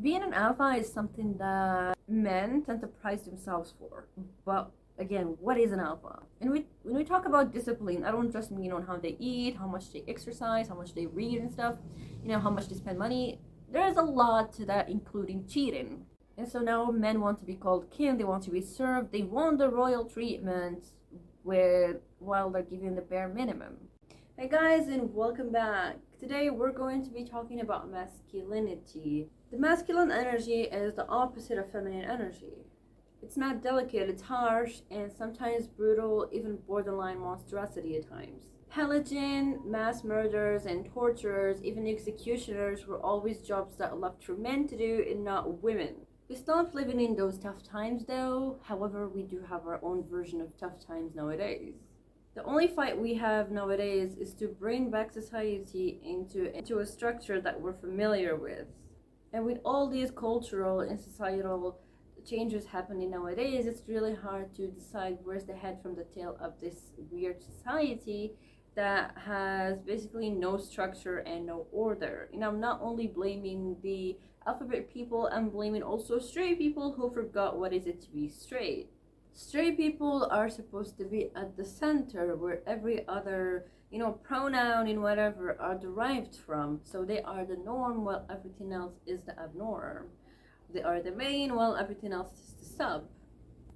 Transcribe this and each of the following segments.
Being an alpha is something that men tend to prize themselves for. But again, what is an alpha? And when we talk about discipline, I don't just mean on how they eat, how much they exercise, how much they read and stuff, how much they spend money. There's a lot to that, including cheating. And so now men want to be called king, they want to be served, they want the royal treatment while they're given the bare minimum. Hey guys, and welcome back. Today we're going to be talking about masculinity. The masculine energy is the opposite of feminine energy. It's not delicate, it's harsh, and sometimes brutal, even borderline monstrosity at times. Pillaging, mass murders, and torturers, even executioners were always jobs that left for men to do and not women. We stopped living in those tough times though, however we do have our own version of tough times nowadays. The only fight we have nowadays is to bring back society into a structure that we're familiar with. And with all these cultural and societal changes happening nowadays, it's really hard to decide where's the head from the tail of this weird society that has basically no structure and no order. And I'm not only blaming the alphabet people, I'm blaming also straight people who forgot what is it to be straight. Straight people are supposed to be at the center where every other pronoun and whatever are derived from. So they are the norm while everything else is the abnorm. They are the main while everything else is the sub.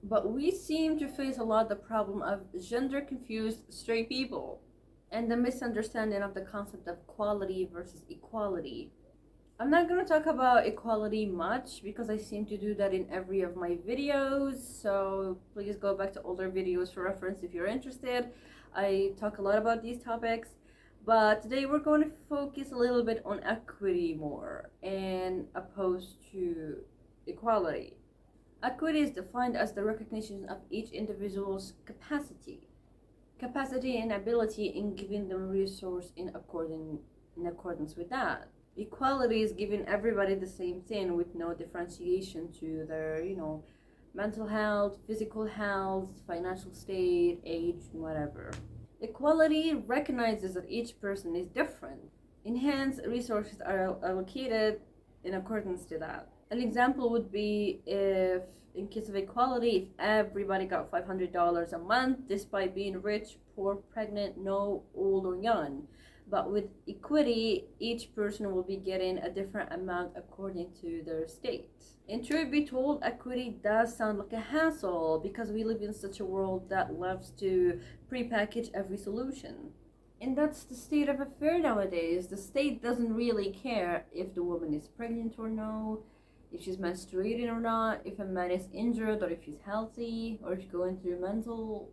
But we seem to face a lot the problem of gender confused straight people and the misunderstanding of the concept of quality versus equality. I'm not going to talk about equality much because I seem to do that in every of my videos, so please go back to older videos for reference if you're interested. I talk a lot about these topics, but today we're going to focus a little bit on equity more and opposed to equality. Equity is defined as the recognition of each individual's capacity and ability in giving them resource in accordance with that. Equality is giving everybody the same thing with no differentiation to their, mental health, physical health, financial state, age, whatever. Equality recognizes that each person is different, and hence resources are allocated in accordance to that. An example would be if, in case of equality, if everybody got $500 a month despite being rich, poor, pregnant, no, old, or young. But with equity, each person will be getting a different amount according to their state. And truth be told, equity does sound like a hassle because we live in such a world that loves to prepackage every solution. And that's the state of affairs nowadays. The state doesn't really care if the woman is pregnant or no, if she's menstruating or not, if a man is injured or if he's healthy, or if he's going through mental,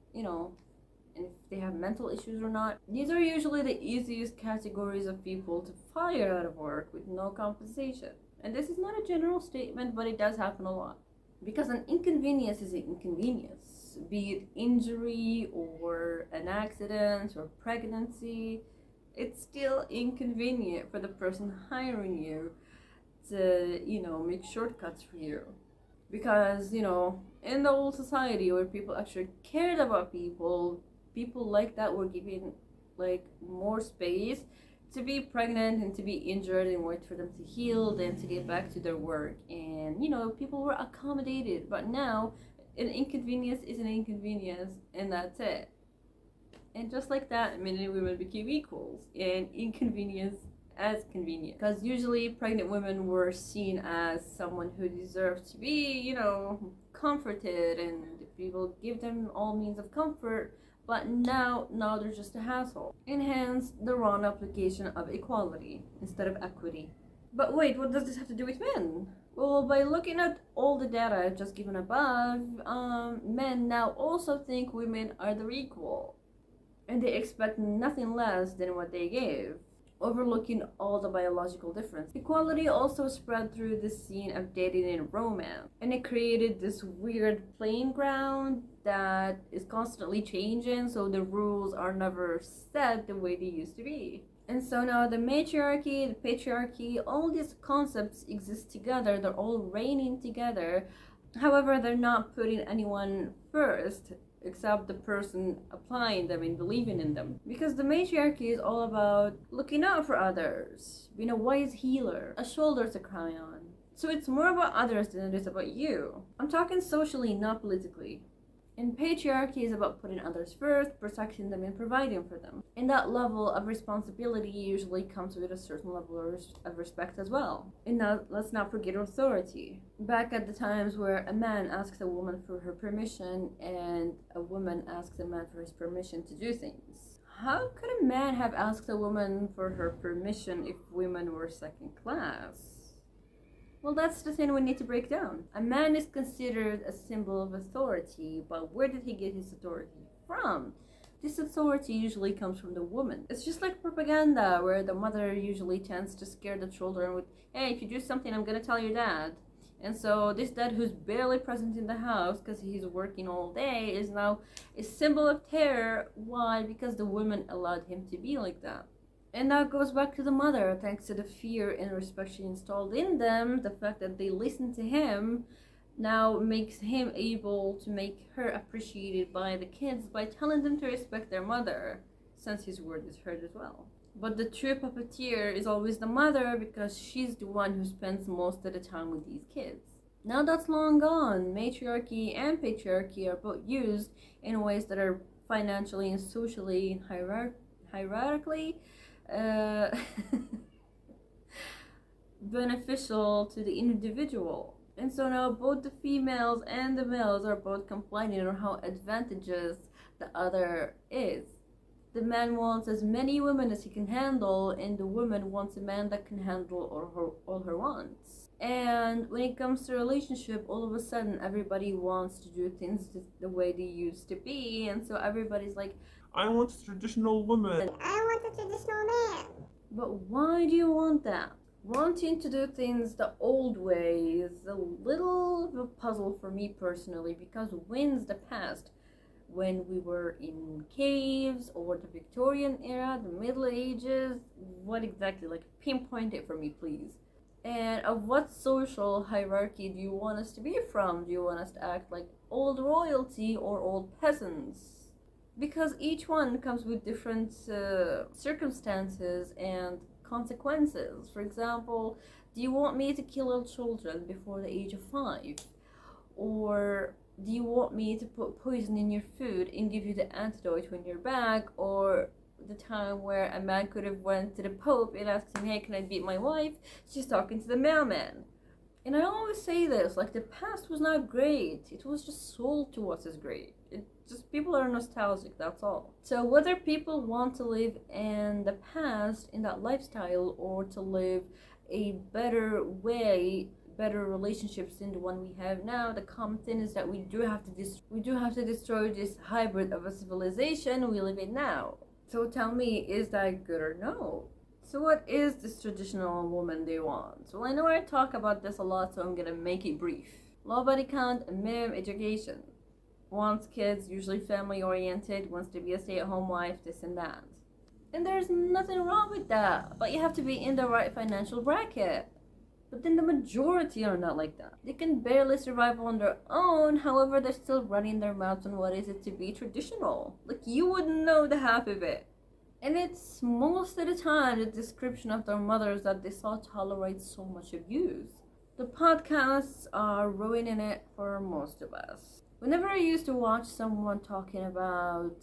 and if they have mental issues or not. These are usually the easiest categories of people to fire out of work with no compensation. And this is not a general statement, but it does happen a lot. Because an inconvenience is an inconvenience, be it injury or an accident or pregnancy. It's still inconvenient for the person hiring you to, make shortcuts for you. Because, in the old society where people actually cared about people like that were given more space to be pregnant and to be injured and wait for them to heal than to get back to their work. And people were accommodated. But now an inconvenience is an inconvenience, and that's it. And just like that, men and women became equals, and inconvenience as convenient. Because usually pregnant women were seen as someone who deserved to be, comforted, and people give them all means of comfort. But now they're just a hassle. And hence the wrong application of equality instead of equity. But wait, what does this have to do with men? Well, by looking at all the data I've just given above, men now also think women are their equal. And they expect nothing less than what they gave, overlooking all the biological difference. Equality also spread through the scene of dating and romance, and it created this weird playing ground that is constantly changing, so the rules are never set the way they used to be. And so now the matriarchy, the patriarchy, all these concepts exist together, they're all reigning together. However, they're not putting anyone first except the person applying them and believing in them. Because the matriarchy is all about looking out for others, being a wise healer, a shoulder to cry on. So it's more about others than it is about you. I'm talking socially, not politically. And patriarchy is about putting others first, protecting them, and providing for them. And that level of responsibility usually comes with a certain level of respect as well. And now, let's not forget authority. Back at the times where a man asks a woman for her permission and a woman asks a man for his permission to do things. How could a man have asked a woman for her permission if women were second class? Well, that's the thing we need to break down. A man is considered a symbol of authority, but where did he get his authority from? This authority usually comes from the woman. It's just like propaganda, where the mother usually tends to scare the children with, hey, if you do something, I'm gonna tell your dad. And so this dad who's barely present in the house because he's working all day is now a symbol of terror. Why? Because the woman allowed him to be like that. And that goes back to the mother. Thanks to the fear and respect she installed in them, the fact that they listened to him now makes him able to make her appreciated by the kids by telling them to respect their mother, since his word is heard as well. But the true puppeteer is always the mother because she's the one who spends most of the time with these kids. Now that's long gone. Matriarchy and patriarchy are both used in ways that are financially and socially hierarchically beneficial to the individual. And so now both the females and the males are both complaining on how advantageous the other is. The man wants as many women as he can handle, and the woman wants a man that can handle all her wants. And when it comes to relationship, all of a sudden everybody wants to do things the way they used to be, and so everybody's like, I want a traditional woman. I want a traditional man. But why do you want that? Wanting to do things the old way is a little of a puzzle for me personally, because when's the past? When we were in caves, or the Victorian era, the Middle Ages? What exactly? Like, pinpoint it for me, please. And of what social hierarchy do you want us to be from? Do you want us to act like old royalty or old peasants? Because each one comes with different circumstances and consequences. For example, do you want me to kill all children before the age of 5? Or do you want me to put poison in your food and give you the antidote when you're back? Or the time where a man could have went to the Pope and asked him, hey, can I beat my wife? She's talking to the mailman. And I always say this, like, the past was not great. It was just sold to us as great. It just, people are nostalgic, that's all. So whether people want to live in the past, in that lifestyle, or to live a better way, better relationships than the one we have now, the common thing is that we do have to destroy this hybrid of a civilization we live in now. So tell me, is that good or no? So what is this traditional woman they want? Well, I know I talk about this a lot, so I'm gonna make it brief. Low body count, minimum education. Wants kids, usually family oriented, wants to be a stay-at-home wife, this and that. And there's nothing wrong with that, but you have to be in the right financial bracket. But then the majority are not like that. They can barely survive on their own, however they're still running their mouths on what is it to be traditional. Like, you wouldn't know the half of it. And it's most of the time the description of their mothers that they saw tolerate so much abuse. The podcasts are ruining it for most of us. Whenever I used to watch someone talking about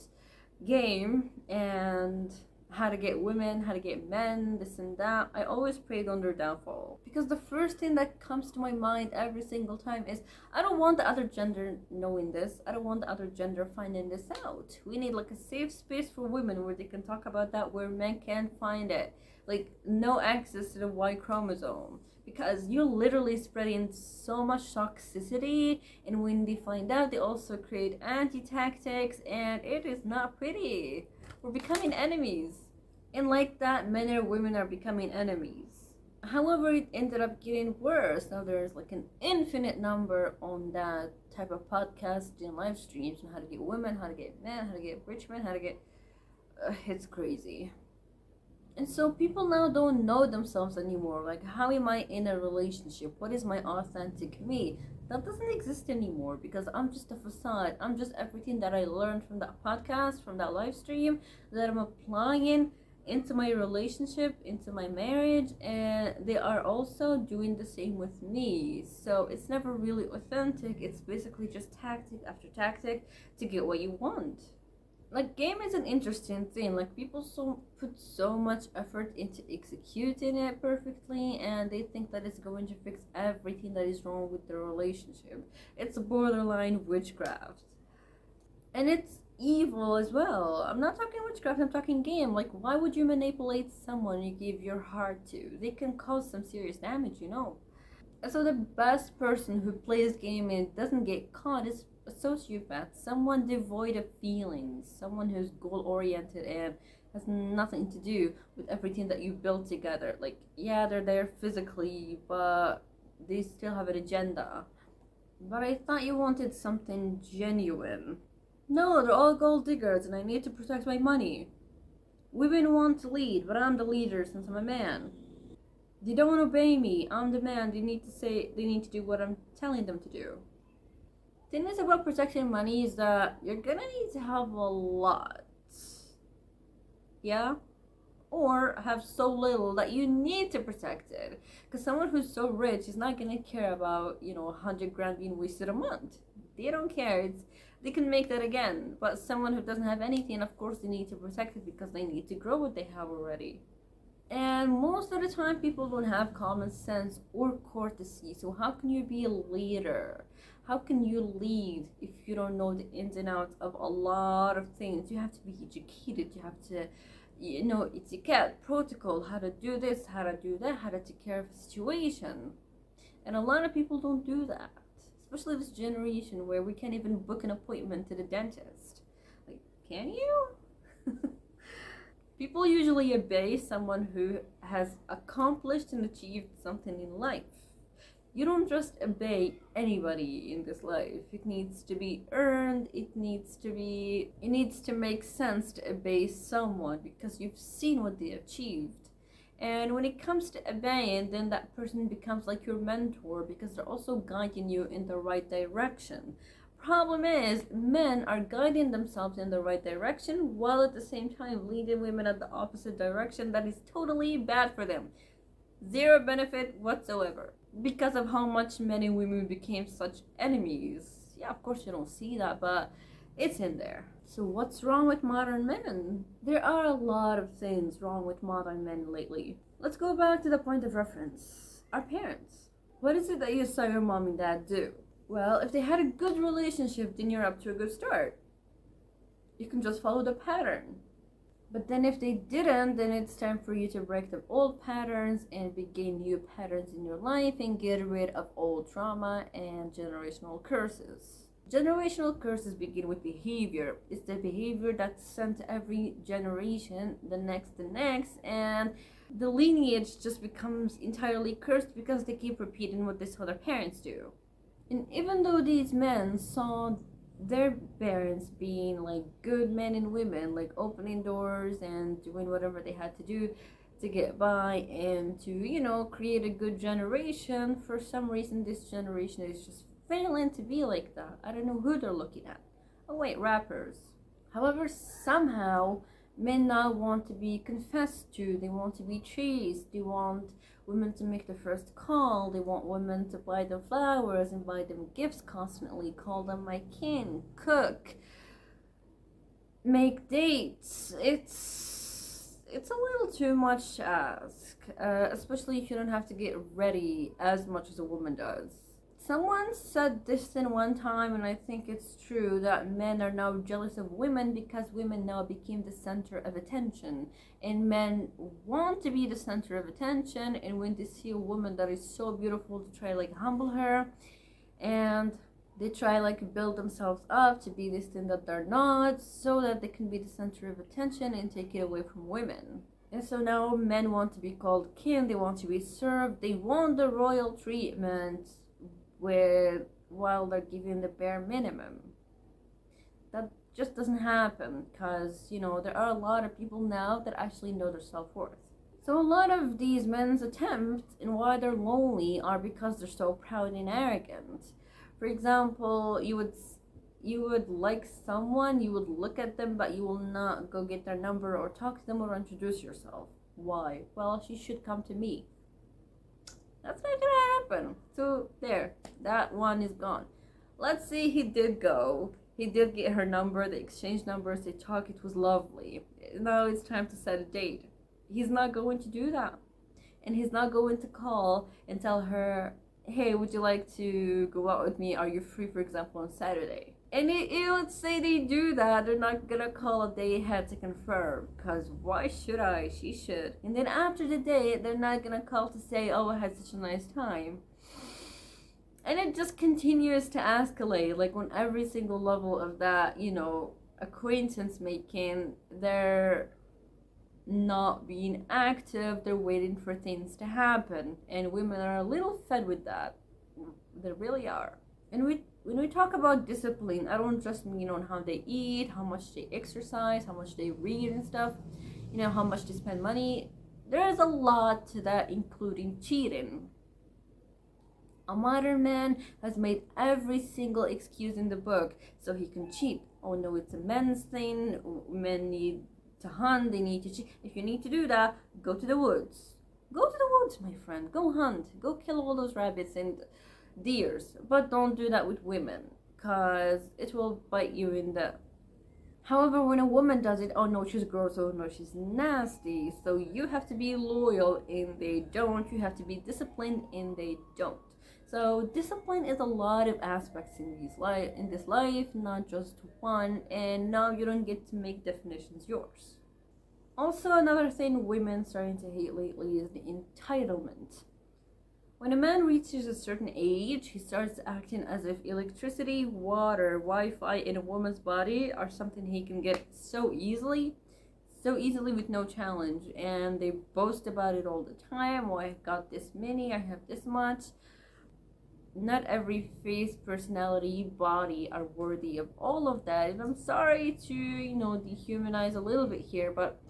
game and how to get women, how to get men, this and that, I always prayed on their downfall. Because the first thing that comes to my mind every single time is, I don't want the other gender knowing this. I don't want the other gender finding this out. We need like a safe space for women where they can talk about that, where men can't find it. Like, no access to the Y chromosome. Because you're literally spreading so much toxicity, and when they find out, they also create anti-tactics, and it is not pretty. We're becoming enemies. And like that, men and women are becoming enemies. However, it ended up getting worse. Now there's like an infinite number on that type of podcast and live streams on how to get women, how to get men, how to get rich men, how to get... it's crazy. And so people now don't know themselves anymore. Like, how am I in a relationship? What is my authentic me? That doesn't exist anymore, because I'm just a facade. I'm just everything that I learned from that podcast, from that live stream, that I'm applying into my relationship, into my marriage, and they are also doing the same with me. So it's never really authentic. It's basically just tactic after tactic to get what you want. Like, game is an interesting thing. Like, people put so much effort into executing it perfectly, and they think that it's going to fix everything that is wrong with their relationship. It's borderline witchcraft, and it's evil as well. I'm not talking witchcraft, I'm talking game. Like, why would you manipulate someone you give your heart to? They can cause some serious damage, you know. So the best person who plays game and doesn't get caught is a sociopath, someone devoid of feelings, someone who's goal oriented and has nothing to do with everything that you build together. Like, yeah, they're there physically, but they still have an agenda. But I thought you wanted something genuine. No, they're all gold diggers and I need to protect my money. Women want to lead, but I'm the leader since I'm a man. They don't obey me. I'm the man. They need to do what I'm telling them to do. The thing is about protecting money is that you're gonna need to have a lot. Yeah? Or have so little that you need to protect it. Because someone who's so rich is not gonna care about, 100 grand being wasted a month. They don't care. They can make that again. But someone who doesn't have anything, of course, they need to protect it because they need to grow what they have already. And most of the time, people don't have common sense or courtesy. So how can you be a leader? How can you lead if you don't know the ins and outs of a lot of things? You have to be educated. You have to, etiquette, protocol, how to do this, how to do that, how to take care of a situation. And a lot of people don't do that. Especially this generation where we can't even book an appointment to the dentist. Like, can you? People usually obey someone who has accomplished and achieved something in life. You don't just obey anybody in this life. It needs to be earned. It needs to make sense to obey someone because you've seen what they achieved. And when it comes to obeying, then that person becomes like your mentor because they're also guiding you in the right direction. Problem is, men are guiding themselves in the right direction while at the same time leading women at the opposite direction. That is totally bad for them. Zero benefit whatsoever. Because of how much men and women became such enemies. Yeah, of course you don't see that, but it's in there. So what's wrong with modern men? There are a lot of things wrong with modern men lately. Let's go back to the point of reference. Our parents. What is it that you saw your mom and dad do? Well, if they had a good relationship, then you're up to a good start. You can just follow the pattern. But then if they didn't, then it's time for you to break the old patterns and begin new patterns in your life and get rid of old trauma and generational curses. Generational curses begin with behavior. It's the behavior that's sent to every generation, the next, and the lineage just becomes entirely cursed because they keep repeating what they saw their parents do. And even though these men saw their parents being like good men and women, like opening doors and doing whatever they had to do to get by and to, create a good generation, for some reason this generation is just failing to be like that. I don't know who they're looking at. Oh wait, rappers. However, somehow men now want to be confessed to, they want to be chased, they want women to make the first call, they want women to buy them flowers and buy them gifts constantly, call them my king, cook, make dates. It's a little too much to ask, especially if you don't have to get ready as much as a woman does. Someone said this in one time, and I think it's true, that men are now jealous of women because women now became the center of attention. And men want to be the center of attention, and when they see a woman that is so beautiful, to try like humble her, and they try like build themselves up to be this thing that they're not, so that they can be the center of attention and take it away from women. And so now men want to be called king, they want to be served, they want the royal treatment while they're giving the bare minimum. That just doesn't happen because, there are a lot of people now that actually know their self-worth. So a lot of these men's attempts and why they're lonely are because they're so proud and arrogant. For example, you would you would like someone, you would look at them, but you will not go get their number or talk to them or introduce yourself. Why? Well, she should come to me. That's not gonna happen. So there, that one is gone. Let's say he did go. He did get her number, they exchanged numbers, they talked, it was lovely. Now it's time to set a date. He's not going to do that. And he's not going to call and tell her, hey, would you like to go out with me? Are you free, for example, on Saturday? And let's say they do that, they're not gonna call a day ahead to confirm, because why should I? She should. And then after the date, they're not gonna call to say, oh, I had such a nice time. And it just continues to escalate, like on every single level of that, acquaintance making. They're not being active, they're waiting for things to happen. And women are a little fed with that. They really are. And when we talk about discipline, I don't just mean on how they eat, how much they exercise, how much they read and stuff, how much they spend money. There's a lot to that, including cheating. A modern man has made every single excuse in the book so he can cheat. Oh no, it's a men's thing. Men need to hunt, they need to cheat. If you need to do that, go to the woods. Go to the woods, my friend. Go hunt. Go kill all those rabbits and deers. But don't do that with women, because it will bite you in the... However, when a woman does it, oh no, she's gross, oh no, she's nasty. So you have to be loyal and they don't. You have to be disciplined and they don't. So discipline is a lot of aspects in this life, not just one, and now you don't get to make definitions yours. Also, another thing women starting to hate lately is the entitlement. When a man reaches a certain age, he starts acting as if electricity, water, Wi-Fi in a woman's body are something he can get so easily with no challenge, and they boast about it all the time. Oh, I got this many, I have this much. Not every face, personality, body are worthy of all of that. And I'm sorry to, dehumanize a little bit here, but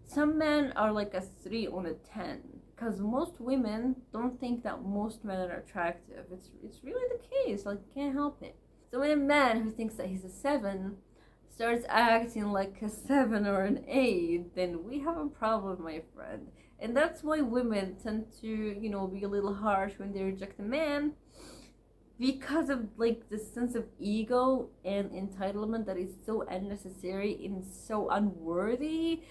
some men are like a 3 on a 10. Because most women don't think that most men are attractive. It's really the case, like, can't help it. So when a man who thinks that he's a 7 starts acting like a 7 or an 8, then we have a problem, my friend. And that's why women tend to, be a little harsh when they reject a man, because of like this sense of ego and entitlement that is so unnecessary and so unworthy,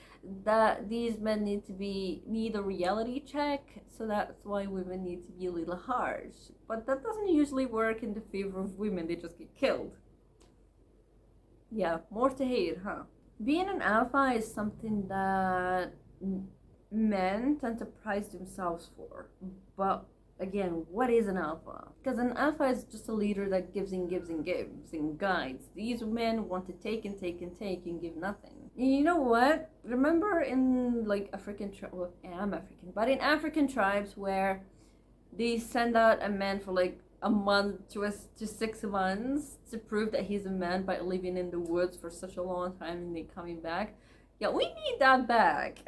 that these men need a reality check. So that's why women need to be a little harsh. But that doesn't usually work in the favor of women. They just get killed. Yeah, more to hate, huh? Being an alpha is something that men tend to prize themselves for. But again, what is an alpha? Because an alpha is just a leader that gives and gives and gives and guides. These men want to take and take and take and give nothing. And you know what? Remember in like African well, I'm African, but in African tribes where they send out a man for like a month to 6 months to prove that he's a man by living in the woods for such a long time and then coming back. Yeah, we need that back.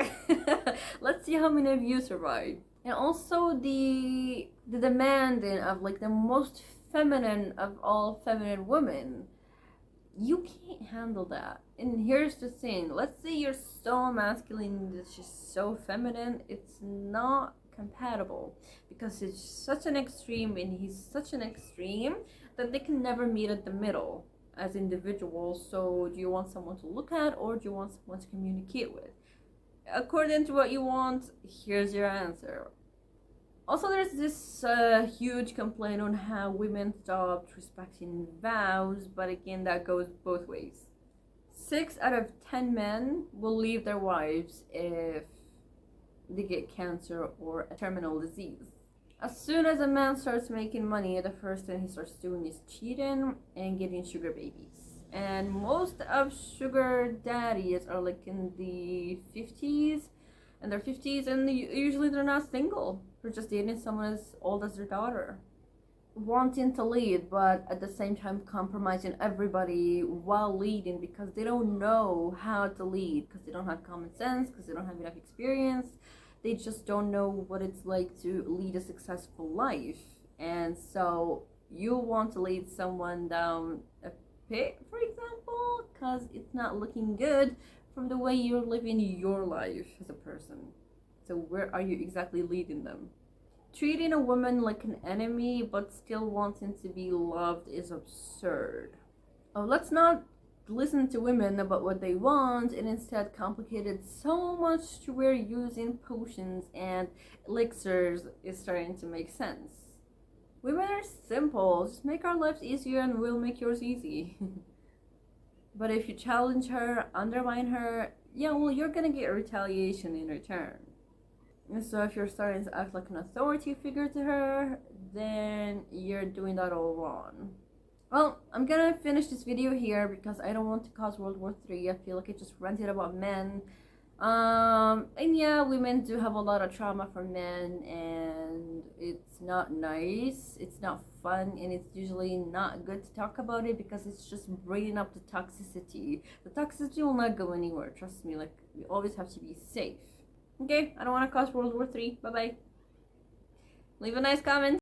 Let's see how many of you survive. And also the demanding of like the most feminine of all feminine women. You can't handle that. And here's the thing. Let's say you're so masculine, it's just so feminine. It's not compatible because it's such an extreme and he's such an extreme that they can never meet at the middle as individuals. So do you want someone to look at or do you want someone to communicate with? According to what you want, here's your answer. Also, there's this huge complaint on how women stopped respecting vows, but again, that goes both ways. 6 out of 10 men will leave their wives if they get cancer or a terminal disease. As soon as a man starts making money, the first thing he starts doing is cheating and getting sugar babies. And most of sugar daddies are like in the 50s, and they're 50s, and usually they're not single. They're just dating someone as old as their daughter. Wanting to lead, but at the same time compromising everybody while leading because they don't know how to lead, because they don't have common sense, because they don't have enough experience. They just don't know what it's like to lead a successful life. And so you want to lead someone down a pay, for example, because it's not looking good from the way you're living your life as a person. So where are you exactly leading them? Treating a woman like an enemy but still wanting to be loved is absurd. Oh, let's not listen to women about what they want and instead complicate it so much to where using potions and elixirs is starting to make sense. Women are simple, just make our lives easier and we'll make yours easy. But if you challenge her, undermine her, yeah, well, you're gonna get retaliation in return. And so if you're starting to act like an authority figure to her, then you're doing that all wrong. Well, I'm gonna finish this video here because I don't want to cause World War III. I feel like I just ranted about men. And yeah, women do have a lot of trauma from men, and it's not nice, it's not fun, and it's usually not good to talk about it because it's just bringing up the toxicity. The toxicity will not go anywhere, trust me. Like, we always have to be safe. Okay, I don't want to cause World War III. Bye bye. Leave a nice comment.